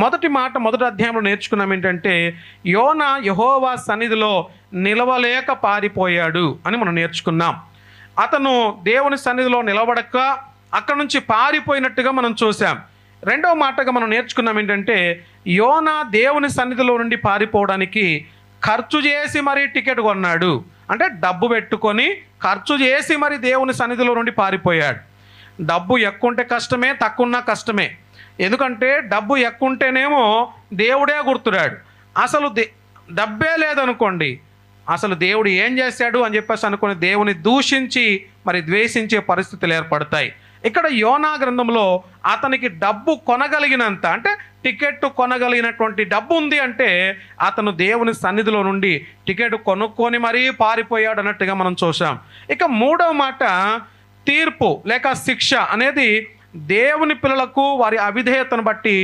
మొదటి మాట మొదటి అధ్యాయంలో నేర్చుకున్నాం ఏంటంటే, యోనా యెహోవా సన్నిధిలో నిలవలేక పారిపోయాడు అని మనం నేర్చుకున్నాం. అతను దేవుని సన్నిధిలో నిలబడక అక్కడ నుంచి పారిపోయినట్టుగా మనం చూసాం. రెండవ మాటగా మనం నేర్చుకున్నాం ఏంటంటే, యోనా దేవుని సన్నిధిలో నుండి పారిపోవడానికి ఖర్చు చేసి మరీ టికెట్ కొన్నాడు. అంటే డబ్బు పెట్టుకొని ఖర్చు చేసి మరి దేవుని సన్నిధిలో నుండి పారిపోయాడు. డబ్బు ఎక్కువ ఉంటే కష్టమే, తక్కువ ఉన్నా కష్టమే. ఎందుకంటే డబ్బు ఎక్కువ ఉంటేనేమో దేవుడే గుర్తురాడు. అసలు డబ్బే లేదనుకోండి, అసలు దేవుడు ఏం చేశాడు అని చెప్పేసి అనుకుని దేవుని దూషించి మరి ద్వేషించే పరిస్థితులు ఏర్పడతాయి. ఇక్కడ యోనా గ్రంథంలో అతనికి డబ్బు కొనగలిగినంత, అంటే టికెట్ కొనగలిగినటువంటి డబ్బు ఉంది అంటే అతను దేవుని సన్నిధిలో నుండి టికెట్ కొనుక్కొని మరీ పారిపోయాడు అన్నట్టుగా మనం చూసాం. ఇక మూడవ మాట, తీర్పు లేక శిక్ష అనేది దేవుని పిల్లలకు వారి అవిధేయతను బట్టి